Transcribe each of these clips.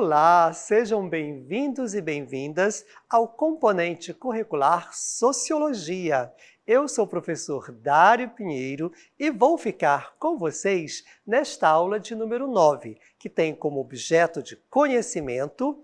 Olá, sejam bem-vindos e bem-vindas ao componente curricular Sociologia. Eu sou o professor Dário Pinheiro e vou ficar com vocês nesta aula de número 9, que tem como objeto de conhecimento,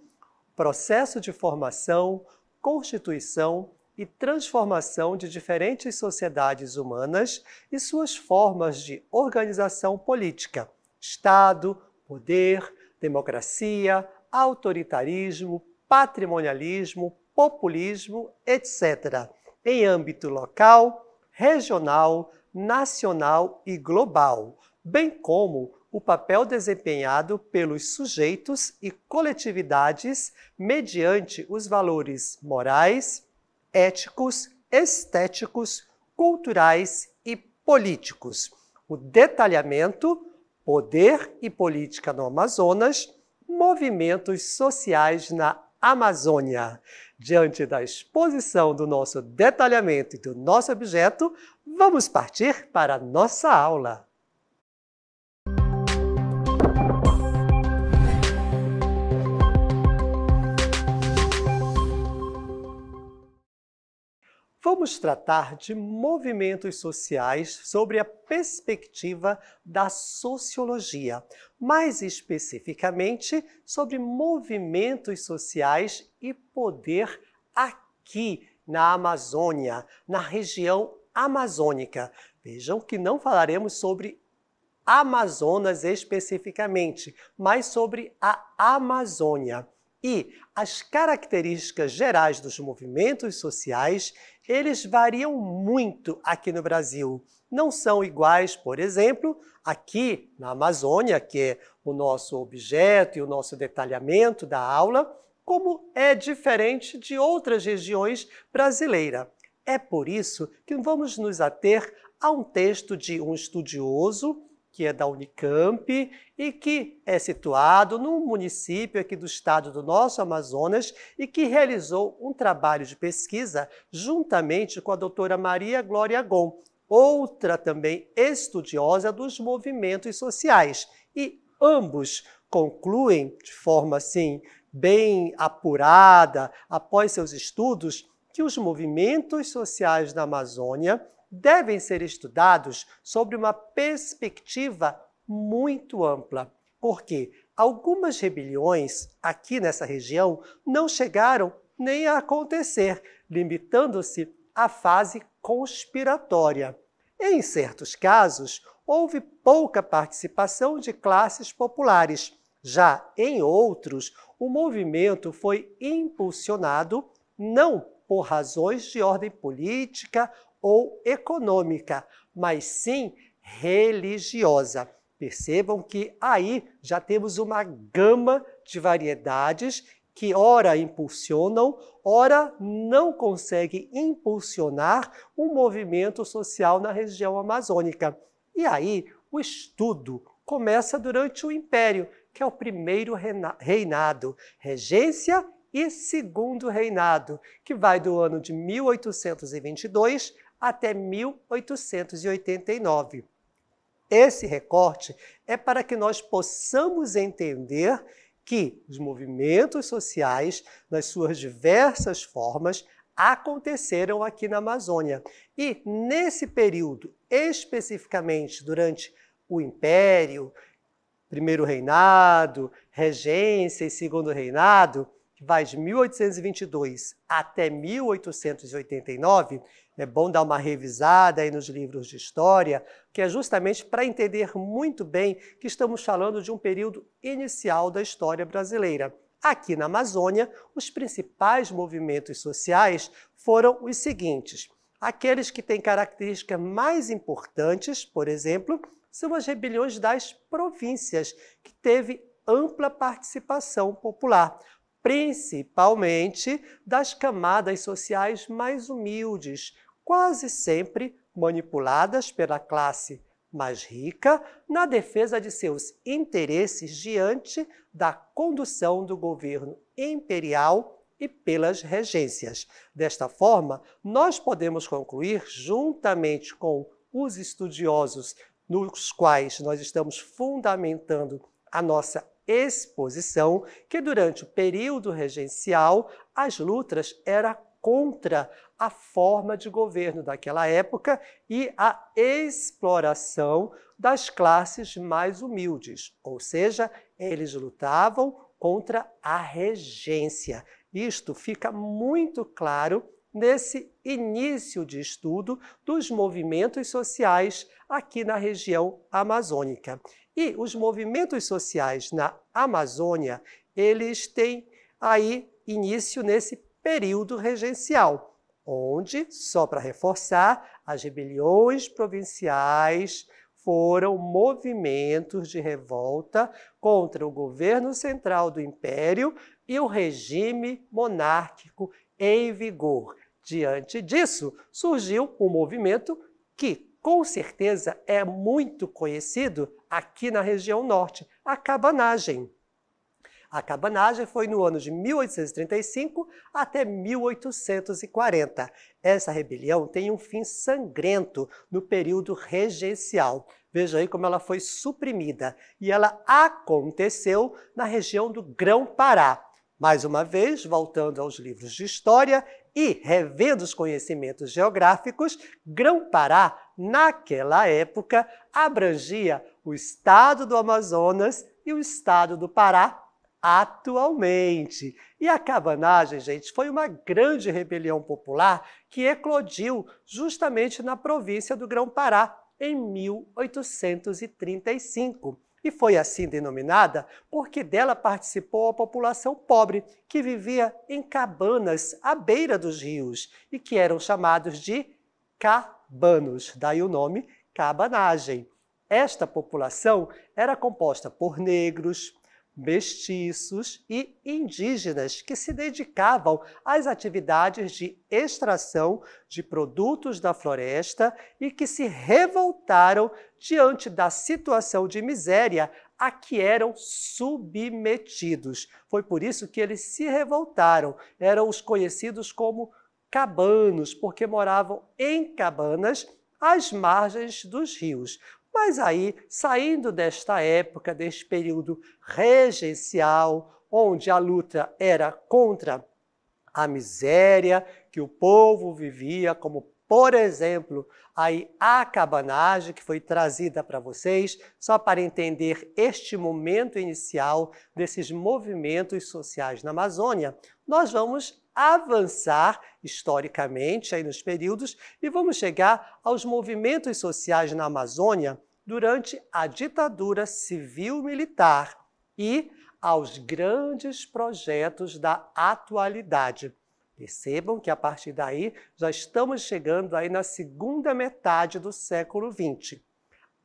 processo de formação, constituição e transformação de diferentes sociedades humanas e suas formas de organização política, Estado, poder, democracia, autoritarismo, patrimonialismo, populismo, etc., em âmbito local, regional, nacional e global, bem como o papel desempenhado pelos sujeitos e coletividades mediante os valores morais, éticos, estéticos, culturais e políticos. O detalhamento, poder e política no Amazonas, movimentos sociais na Amazônia. Diante da exposição do nosso detalhamento e do nosso objeto, vamos partir para a nossa aula. Vamos tratar de movimentos sociais sobre a perspectiva da sociologia, mais especificamente sobre movimentos sociais e poder aqui na Amazônia, na região amazônica. Vejam que não falaremos sobre Amazonas especificamente, mas sobre a Amazônia. E as características gerais dos movimentos sociais, eles variam muito aqui no Brasil. Não são iguais, por exemplo, aqui na Amazônia, que é o nosso objeto e o nosso detalhamento da aula, como é diferente de outras regiões brasileiras. É por isso que vamos nos ater a um texto de um estudioso, que é da Unicamp e que é situado num município aqui do estado do nosso Amazonas e que realizou um trabalho de pesquisa juntamente com a doutora Maria Glória Gon, outra também estudiosa dos movimentos sociais. E ambos concluem de forma assim bem apurada, após seus estudos, que os movimentos sociais na Amazônia devem ser estudados sobre uma perspectiva muito ampla, porque algumas rebeliões aqui nessa região não chegaram nem a acontecer, limitando-se à fase conspiratória. Em certos casos, houve pouca participação de classes populares. Já em outros, o movimento foi impulsionado não por razões de ordem política ou econômica, mas sim religiosa. Percebam que aí já temos uma gama de variedades que ora impulsionam, ora não conseguem impulsionar um movimento social na região amazônica. E aí o estudo começa durante o Império, que é o primeiro reinado, regência e segundo reinado, que vai do ano de 1822 até 1889. Esse recorte é para que nós possamos entender que os movimentos sociais, nas suas diversas formas, aconteceram aqui na Amazônia. E nesse período, especificamente durante o Império, primeiro reinado, regência e segundo reinado, que vai de 1822 até 1889, é bom dar uma revisada aí nos livros de história, que é justamente para entender muito bem que estamos falando de um período inicial da história brasileira. Aqui na Amazônia, os principais movimentos sociais foram os seguintes. Aqueles que têm características mais importantes, por exemplo, são as rebeliões das províncias, que teve ampla participação popular, principalmente das camadas sociais mais humildes, quase sempre manipuladas pela classe mais rica na defesa de seus interesses diante da condução do governo imperial e pelas regências. Desta forma, nós podemos concluir, juntamente com os estudiosos nos quais nós estamos fundamentando a nossa exposição que, durante o período regencial, as lutas eram contra a forma de governo daquela época e a exploração das classes mais humildes, ou seja, eles lutavam contra a regência. Isto fica muito claro nesse início de estudo dos movimentos sociais aqui na região amazônica. E os movimentos sociais na Amazônia, eles têm aí início nesse período regencial, onde, só para reforçar, as rebeliões provinciais foram movimentos de revolta contra o governo central do Império e o regime monárquico em vigor. Diante disso, surgiu um movimento que, com certeza, é muito conhecido aqui na região norte, a cabanagem. A cabanagem foi no ano de 1835 até 1840. Essa rebelião tem um fim sangrento no período regencial. Veja aí como ela foi suprimida. E ela aconteceu na região do Grão-Pará. Mais uma vez, voltando aos livros de história e revendo os conhecimentos geográficos, Grão-Pará, naquela época, abrangia o estado do Amazonas e o estado do Pará, atualmente. E a cabanagem, gente, foi uma grande rebelião popular que eclodiu justamente na província do Grão-Pará em 1835. E foi assim denominada porque dela participou a população pobre, que vivia em cabanas à beira dos rios e que eram chamados de cabanos, daí o nome cabanagem. Esta população era composta por negros, mestiços e indígenas que se dedicavam às atividades de extração de produtos da floresta e que se revoltaram diante da situação de miséria a que eram submetidos. Foi por isso que eles se revoltaram. Eram os conhecidos como cabanos, porque moravam em cabanas às margens dos rios. Mas aí, saindo desta época, deste período regencial, onde a luta era contra a miséria que o povo vivia, como, por exemplo, aí a cabanagem, que foi trazida para vocês, só para entender este momento inicial desses movimentos sociais na Amazônia, nós vamos avançar historicamente aí nos períodos e vamos chegar aos movimentos sociais na Amazônia durante a ditadura civil-militar e aos grandes projetos da atualidade. Percebam que a partir daí já estamos chegando aí na segunda metade do século XX.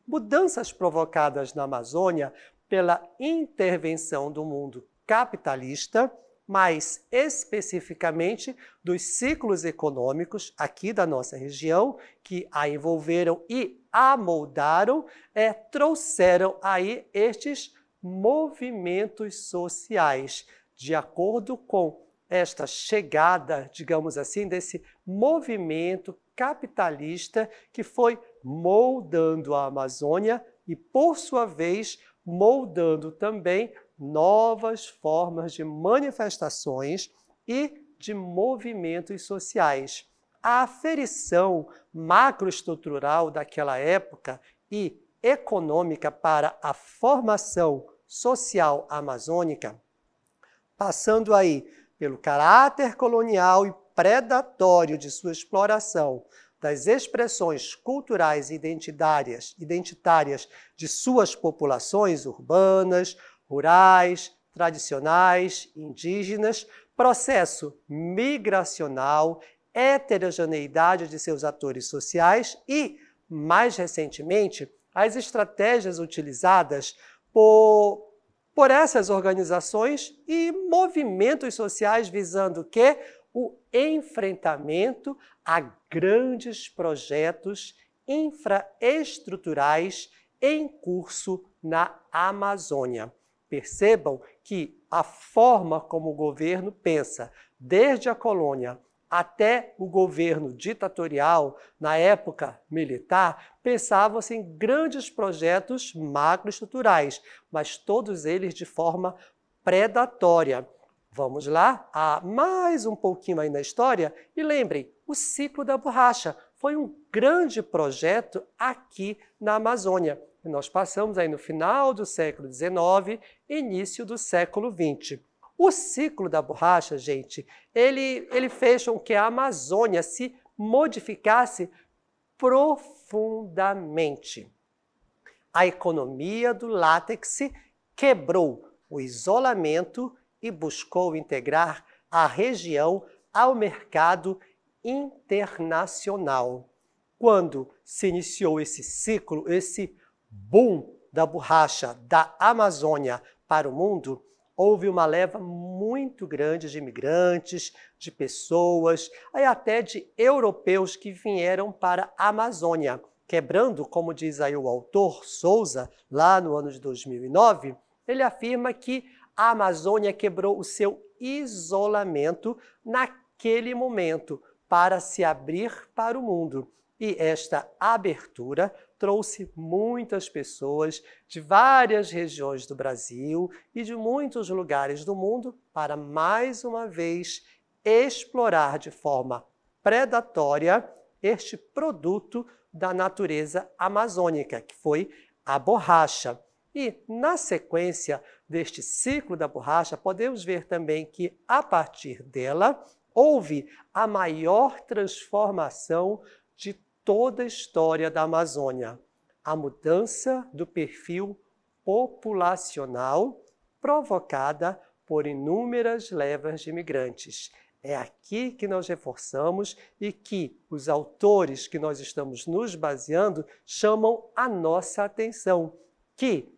Mudanças provocadas na Amazônia pela intervenção do mundo capitalista, mais especificamente dos ciclos econômicos aqui da nossa região, que a envolveram e amoldaram, trouxeram aí estes movimentos sociais, de acordo com esta chegada, digamos assim, desse movimento capitalista que foi moldando a Amazônia e, por sua vez, moldando também novas formas de manifestações e de movimentos sociais. A aferição macroestrutural daquela época e econômica para a formação social amazônica, passando aí pelo caráter colonial e predatório de sua exploração, das expressões culturais e identitárias de suas populações urbanas, rurais, tradicionais, indígenas, processo migracional, heterogeneidade de seus atores sociais e, mais recentemente, as estratégias utilizadas por essas organizações e movimentos sociais visando o quê? O enfrentamento a grandes projetos infraestruturais em curso na Amazônia. Percebam que a forma como o governo pensa, desde a colônia até o governo ditatorial, na época militar, pensavam-se em grandes projetos macroestruturais, mas todos eles de forma predatória. Vamos lá, mais um pouquinho aí na história, e lembrem, o ciclo da borracha foi um grande projeto aqui na Amazônia. E nós passamos aí no final do século XIX, início do século XX. O ciclo da borracha, gente, ele fez com que a Amazônia se modificasse profundamente. A economia do látex quebrou o isolamento e buscou integrar a região ao mercado internacional. Quando se iniciou esse ciclo, esse boom da borracha da Amazônia para o mundo, houve uma leva muito grande de imigrantes, de pessoas, aí até de europeus que vieram para a Amazônia, quebrando, como diz aí o autor Souza, lá no ano de 2009, ele afirma que a Amazônia quebrou o seu isolamento naquele momento para se abrir para o mundo. E esta abertura trouxe muitas pessoas de várias regiões do Brasil e de muitos lugares do mundo para, mais uma vez, explorar de forma predatória este produto da natureza amazônica, que foi a borracha. E, na sequência deste ciclo da borracha, podemos ver também que, a partir dela, houve a maior transformação de toda a história da Amazônia, a mudança do perfil populacional provocada por inúmeras levas de imigrantes. É aqui que nós reforçamos e que os autores que nós estamos nos baseando chamam a nossa atenção, que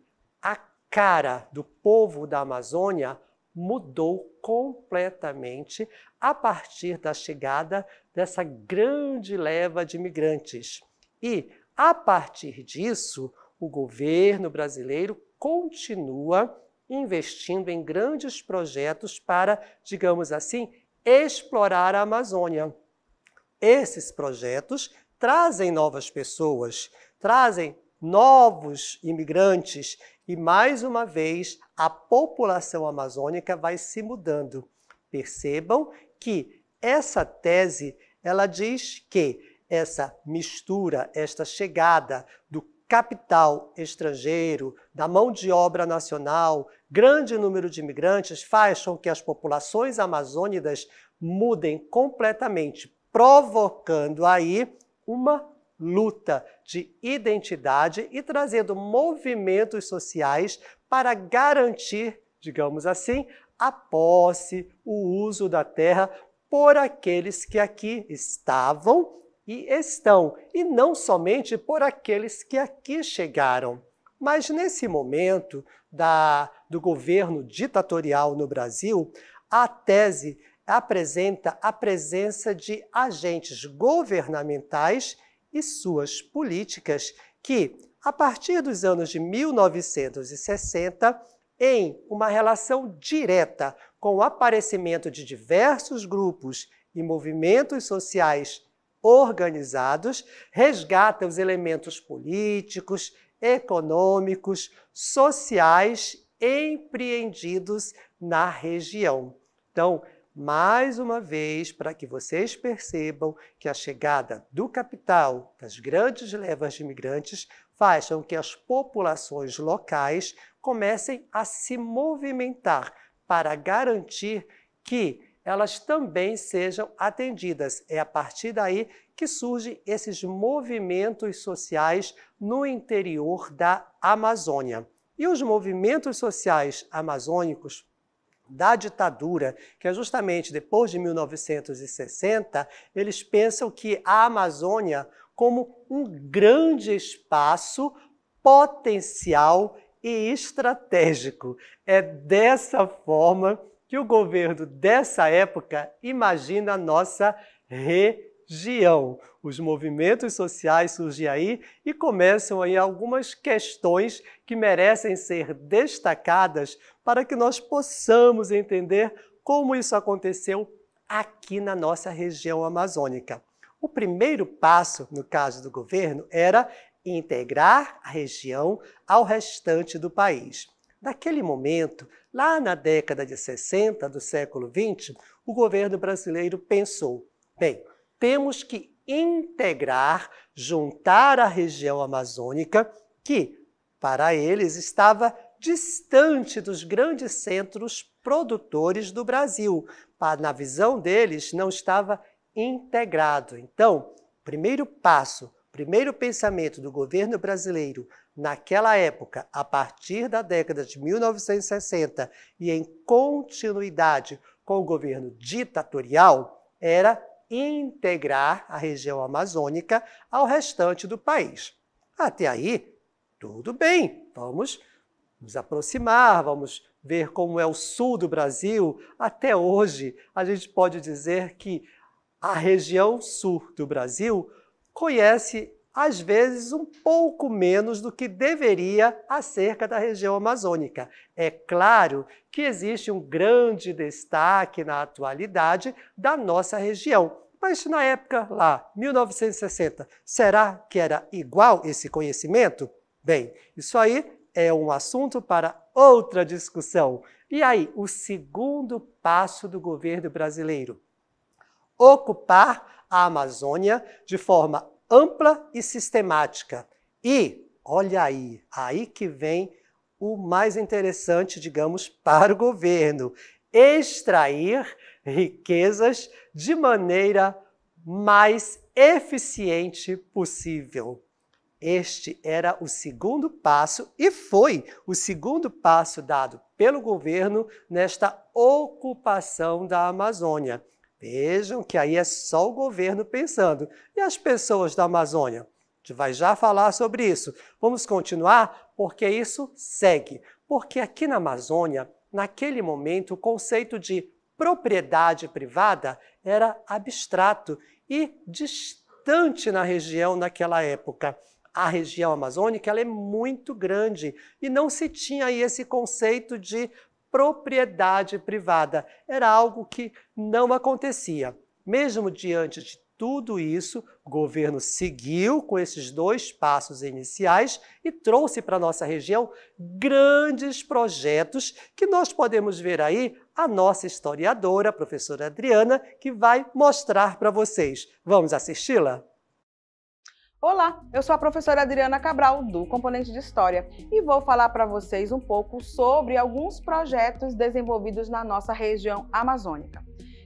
a cara do povo da Amazônia mudou completamente a partir da chegada dessa grande leva de imigrantes. E, a partir disso, o governo brasileiro continua investindo em grandes projetos para, digamos assim, explorar a Amazônia. Esses projetos trazem novas pessoas, trazem novos imigrantes e, mais uma vez, a população amazônica vai se mudando. Percebam que essa tese, ela diz que essa mistura, esta chegada do capital estrangeiro, da mão de obra nacional, grande número de imigrantes, faz com que as populações amazônicas mudem completamente, provocando aí uma luta de identidade e trazendo movimentos sociais para garantir, digamos assim, a posse, o uso da terra por aqueles que aqui estavam e estão, e não somente por aqueles que aqui chegaram. Mas nesse momento do governo ditatorial no Brasil, a tese apresenta a presença de agentes governamentais e suas políticas que, a partir dos anos de 1960, em uma relação direta com o aparecimento de diversos grupos e movimentos sociais organizados, resgata os elementos políticos, econômicos, sociais empreendidos na região. Então, mais uma vez, para que vocês percebam que a chegada do capital, das grandes levas de imigrantes, faz com que as populações locais comecem a se movimentar para garantir que elas também sejam atendidas. É a partir daí que surgem esses movimentos sociais no interior da Amazônia. E os movimentos sociais amazônicos da ditadura, que é justamente depois de 1960, eles pensam que a Amazônia como um grande espaço potencial e estratégico. É dessa forma que o governo dessa época imagina a nossa região. Os movimentos sociais surgem aí e começam aí algumas questões que merecem ser destacadas para que nós possamos entender como isso aconteceu aqui na nossa região amazônica. O primeiro passo, no caso do governo, era integrar a região ao restante do país. Naquele momento, lá na década de 60 do século XX, o governo brasileiro pensou, bem, temos que integrar, juntar a região amazônica, que, para eles, estava distante dos grandes centros produtores do Brasil. Na visão deles, não estava integrado. Então, primeiro passo, primeiro pensamento do governo brasileiro naquela época, a partir da década de 1960 e em continuidade com o governo ditatorial, era integrar a região amazônica ao restante do país. Até aí, tudo bem, vamos nos aproximar, vamos ver como é o sul do Brasil. Até hoje, a gente pode dizer que a região sul do Brasil conhece, às vezes, um pouco menos do que deveria acerca da região amazônica. É claro que existe um grande destaque na atualidade da nossa região. Mas na época lá, 1960, será que era igual esse conhecimento? Bem, isso aí é um assunto para outra discussão. E aí, o segundo passo do governo brasileiro? Ocupar a Amazônia de forma ampla e sistemática. E, olha aí que vem o mais interessante, digamos, para o governo: extrair riquezas de maneira mais eficiente possível. Este era o segundo passo e foi o segundo passo dado pelo governo nesta ocupação da Amazônia. Vejam que aí é só o governo pensando. E as pessoas da Amazônia? A gente vai já falar sobre isso. Vamos continuar? Porque isso segue. Porque aqui na Amazônia, naquele momento, o conceito de propriedade privada era abstrato e distante na região naquela época. A região amazônica ela é muito grande e não se tinha aí esse conceito de propriedade privada. Era algo que não acontecia. Mesmo diante de tudo isso, o governo seguiu com esses dois passos iniciais e trouxe para a nossa região grandes projetos que nós podemos ver aí a nossa historiadora, a professora Adriana, que vai mostrar para vocês. Vamos assisti-la? Olá, eu sou a professora Adriana Cabral, do Componente de História, e vou falar para vocês um pouco sobre alguns projetos desenvolvidos na nossa região amazônica.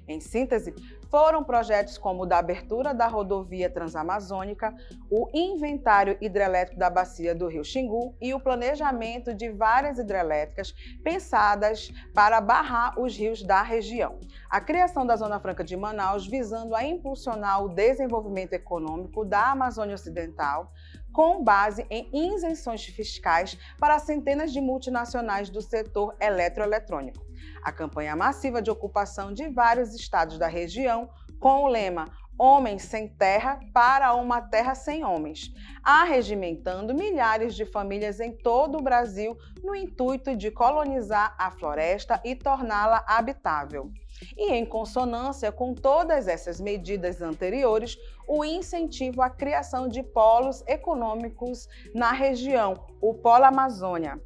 Em síntese, foram projetos como o da abertura da rodovia transamazônica, o inventário hidrelétrico da bacia do Rio Xingu e o planejamento de várias hidrelétricas pensadas para barrar os rios da região. A criação da Zona Franca de Manaus visando a impulsionar o desenvolvimento econômico da Amazônia Ocidental, com base em isenções fiscais para centenas de multinacionais do setor eletroeletrônico. A campanha massiva de ocupação de vários estados da região, com o lema Homens sem terra para uma terra sem homens, arregimentando milhares de famílias em todo o Brasil no intuito de colonizar a floresta e torná-la habitável. E em consonância com todas essas medidas anteriores, o incentivo à criação de polos econômicos na região, o Polo Amazônia,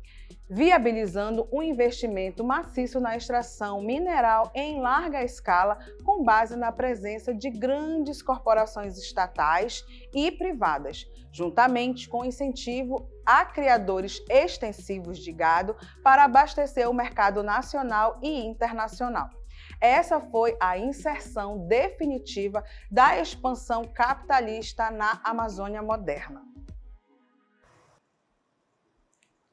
viabilizando um investimento maciço na extração mineral em larga escala, com base na presença de grandes corporações estatais e privadas, juntamente com incentivo a criadores extensivos de gado para abastecer o mercado nacional e internacional. Essa foi a inserção definitiva da expansão capitalista na Amazônia moderna.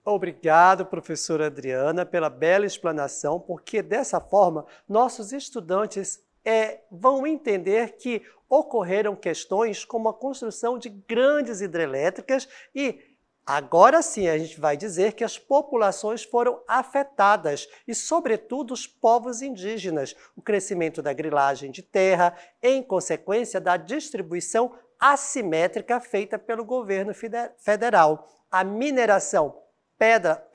Obrigado, professora Adriana, pela bela explanação, porque dessa forma nossos estudantes vão entender que ocorreram questões como a construção de grandes hidrelétricas e agora sim a gente vai dizer que as populações foram afetadas e, sobretudo, os povos indígenas, o crescimento da grilagem de terra em consequência da distribuição assimétrica feita pelo governo federal, a mineração pedra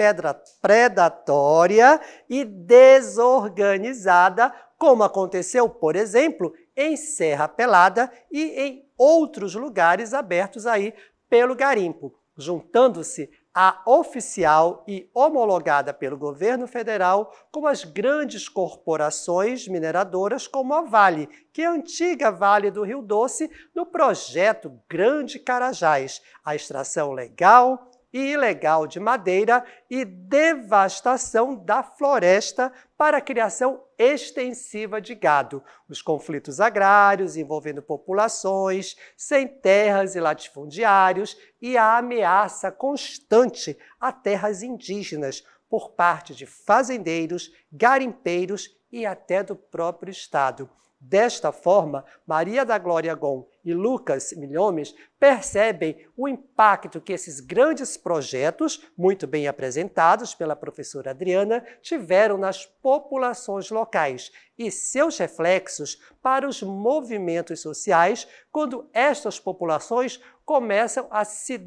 predatória e desorganizada como aconteceu, por exemplo, em Serra Pelada e em outros lugares abertos aí pelo garimpo, juntando-se a oficial e homologada pelo governo federal com as grandes corporações mineradoras como a Vale, que é a antiga Vale do Rio Doce, no projeto Grande Carajás, a extração legal e ilegal de madeira e devastação da floresta para a criação extensiva de gado, os conflitos agrários envolvendo populações sem terras e latifundiários e a ameaça constante a terras indígenas por parte de fazendeiros, garimpeiros e até do próprio Estado. Desta forma, Maria da Glória Gon e Lucas Milhomes percebem o impacto que esses grandes projetos, muito bem apresentados pela professora Adriana, tiveram nas populações locais e seus reflexos para os movimentos sociais quando estas populações começam a se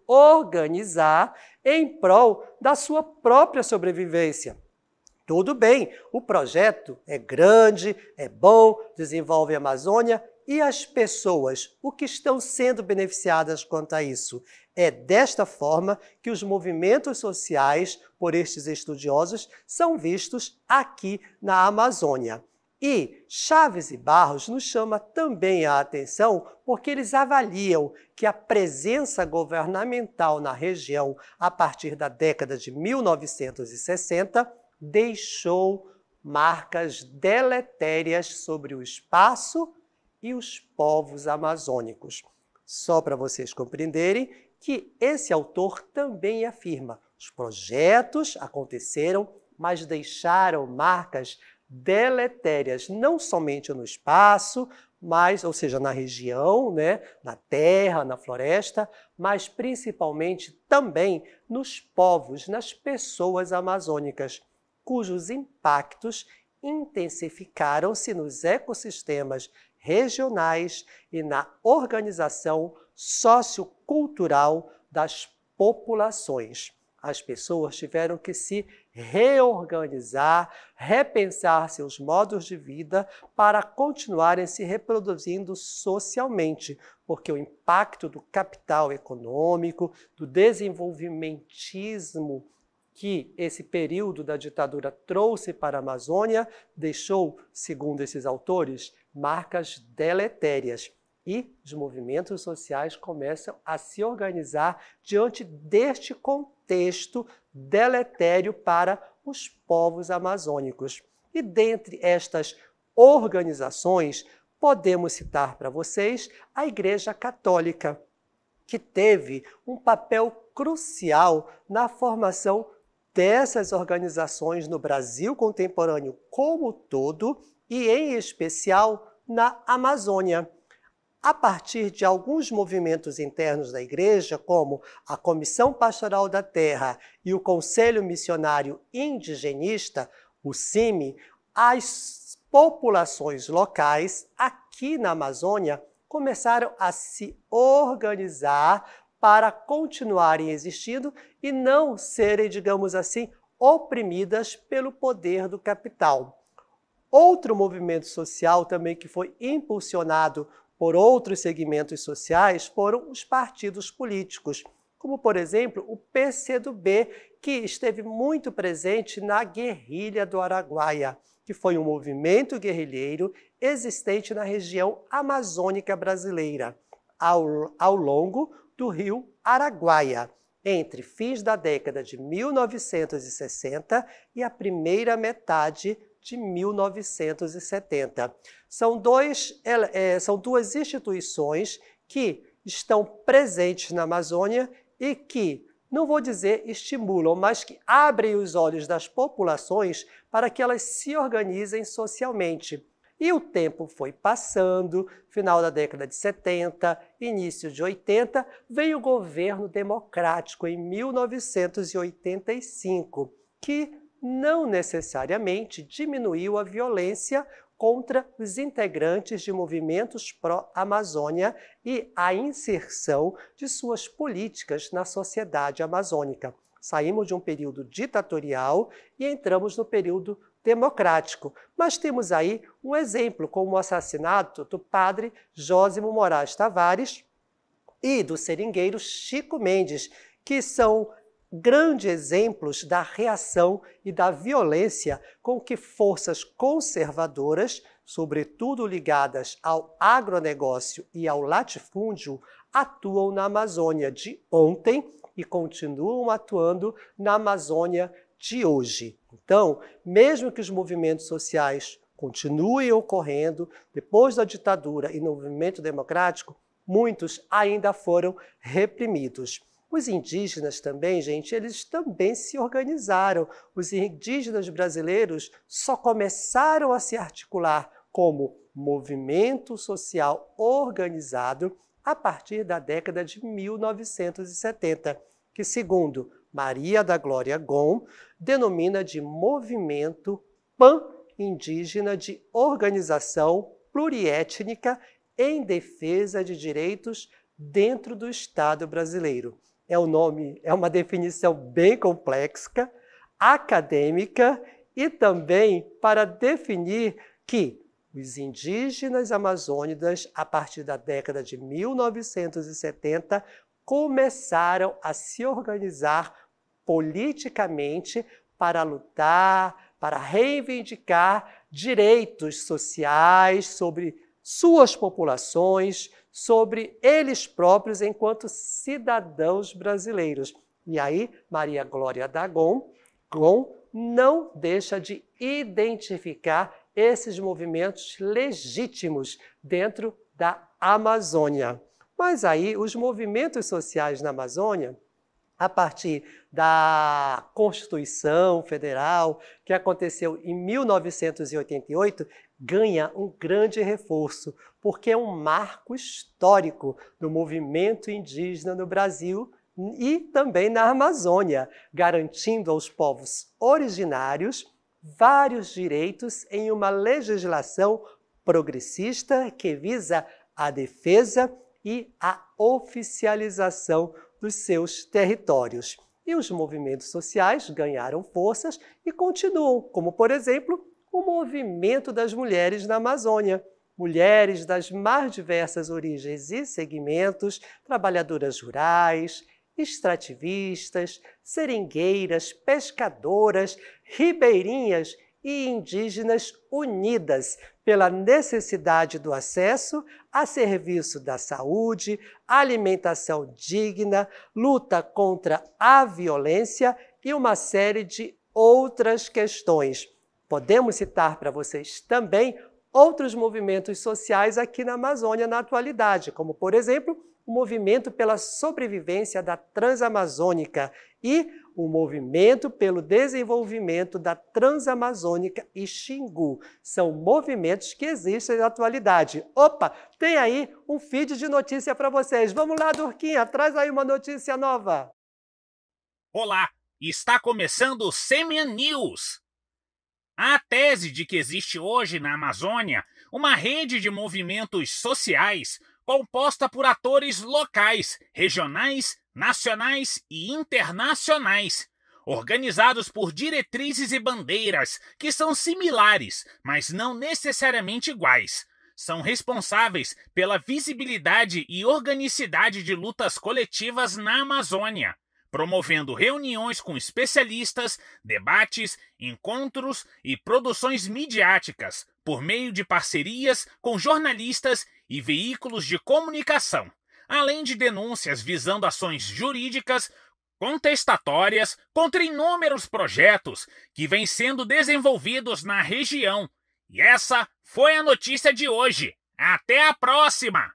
organizar em prol da sua própria sobrevivência. Tudo bem, o projeto é grande, é bom, desenvolve a Amazônia e as pessoas, o que estão sendo beneficiadas quanto a isso? É desta forma que os movimentos sociais, por estes estudiosos, são vistos aqui na Amazônia. E Chaves e Barros nos chama também a atenção porque eles avaliam que a presença governamental na região a partir da década de 1960 deixou marcas deletérias sobre o espaço e os povos amazônicos. Só para vocês compreenderem que esse autor também afirma: os projetos aconteceram, mas deixaram marcas deletérias, não somente no espaço, mas, ou seja, na região, né, na terra, na floresta, mas principalmente também nos povos, nas pessoas amazônicas, cujos impactos intensificaram-se nos ecossistemas regionais e na organização sociocultural das populações. As pessoas tiveram que se reorganizar, repensar seus modos de vida para continuarem se reproduzindo socialmente, porque o impacto do capital econômico, do desenvolvimentismo que esse período da ditadura trouxe para a Amazônia deixou, segundo esses autores, marcas deletérias. E os movimentos sociais começam a se organizar diante deste contexto deletério para os povos amazônicos. E dentre estas organizações, podemos citar para vocês a Igreja Católica, que teve um papel crucial na formação dessas organizações no Brasil contemporâneo como todo e, em especial, na Amazônia. A partir de alguns movimentos internos da Igreja, como a Comissão Pastoral da Terra e o Conselho Missionário Indigenista, o CIMI, as populações locais aqui na Amazônia começaram a se organizar para continuarem existindo e não serem, digamos assim, oprimidas pelo poder do capital. Outro movimento social também que foi impulsionado por outros segmentos sociais foram os partidos políticos, como, por exemplo, o PCdoB, que esteve muito presente na Guerrilha do Araguaia, que foi um movimento guerrilheiro existente na região amazônica brasileira, ao longo do rio Araguaia, entre fins da década de 1960 e a primeira metade de 1970. São duas instituições que estão presentes na Amazônia e que, não vou dizer estimulam, mas que abrem os olhos das populações para que elas se organizem socialmente. E o tempo foi passando, final da década de 70, início de 80, veio o governo democrático em 1985, que não necessariamente diminuiu a violência contra os integrantes de movimentos pró-Amazônia e a inserção de suas políticas na sociedade amazônica. Saímos de um período ditatorial e entramos no período democrático. Mas temos aí um exemplo, como o assassinato do padre Jósimo Moraes Tavares e do seringueiro Chico Mendes, que são grandes exemplos da reação e da violência com que forças conservadoras, sobretudo ligadas ao agronegócio e ao latifúndio, atuam na Amazônia de ontem e continuam atuando na Amazônia de hoje. Então, mesmo que os movimentos sociais continuem ocorrendo depois da ditadura e no movimento democrático, muitos ainda foram reprimidos. Os indígenas também, gente, eles também se organizaram. Os indígenas brasileiros só começaram a se articular como movimento social organizado a partir da década de 1970, que, segundo Maria da Glória Gon, denomina de Movimento Pan-Indígena de Organização Pluriétnica em Defesa de Direitos dentro do Estado brasileiro. É uma definição bem complexa, acadêmica e também para definir que os indígenas amazônicos, a partir da década de 1970, começaram a se organizar politicamente para lutar, para reivindicar direitos sociais sobre suas populações, sobre eles próprios enquanto cidadãos brasileiros. E aí, Maria Glória da Gon não deixa de identificar esses movimentos legítimos dentro da Amazônia. Mas aí, os movimentos sociais na Amazônia, a partir da Constituição Federal, que aconteceu em 1988, ganha um grande reforço, porque é um marco histórico do movimento indígena no Brasil e também na Amazônia, garantindo aos povos originários vários direitos em uma legislação progressista que visa a defesa e a oficialização dos seus territórios. E os movimentos sociais ganharam forças e continuam, como, por exemplo, o movimento das mulheres na Amazônia. Mulheres das mais diversas origens e segmentos, trabalhadoras rurais, extrativistas, seringueiras, pescadoras, ribeirinhas e indígenas unidas pela necessidade do acesso a serviço da saúde, alimentação digna, luta contra a violência e uma série de outras questões. Podemos citar para vocês também outros movimentos sociais aqui na Amazônia na atualidade, como, por exemplo, o movimento pela sobrevivência da Transamazônica e o movimento pelo desenvolvimento da Transamazônica e Xingu. São movimentos que existem na atualidade. Opa, tem aí um feed de notícia para vocês. Vamos lá, Durquinha, traz aí uma notícia nova. Olá, está começando o Semian News. Há a tese de que existe hoje na Amazônia uma rede de movimentos sociais composta por atores locais, regionais, nacionais e internacionais, organizados por diretrizes e bandeiras que são similares, mas não necessariamente iguais. São responsáveis pela visibilidade e organicidade de lutas coletivas na Amazônia, promovendo reuniões com especialistas, debates, encontros e produções midiáticas, por meio de parcerias com jornalistas e veículos de comunicação, além de denúncias visando ações jurídicas contestatórias contra inúmeros projetos que vêm sendo desenvolvidos na região. E essa foi a notícia de hoje. Até a próxima!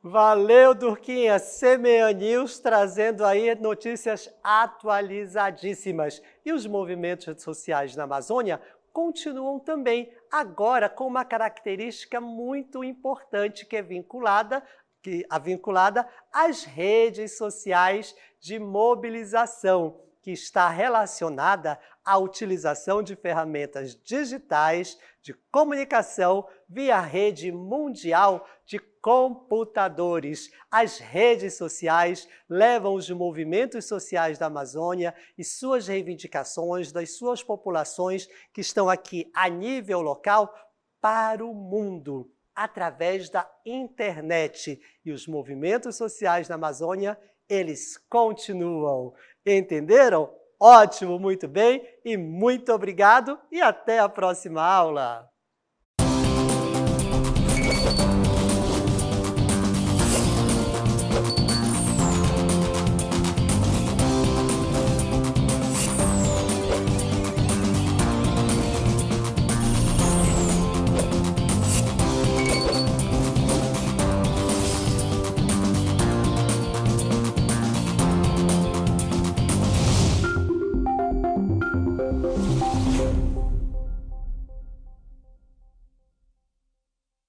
Valeu, Durquinha! Semian News trazendo aí notícias atualizadíssimas. E os movimentos sociais na Amazônia continuam também, agora com uma característica muito importante que é vinculada às redes sociais de mobilização. que está relacionada à utilização de ferramentas digitais de comunicação via rede mundial de computadores. As redes sociais levam os movimentos sociais da Amazônia e suas reivindicações das suas populações que estão aqui a nível local para o mundo, através da internet. E os movimentos sociais da Amazônia, eles continuam. Entenderam? Ótimo, muito bem e muito obrigado e até a próxima aula!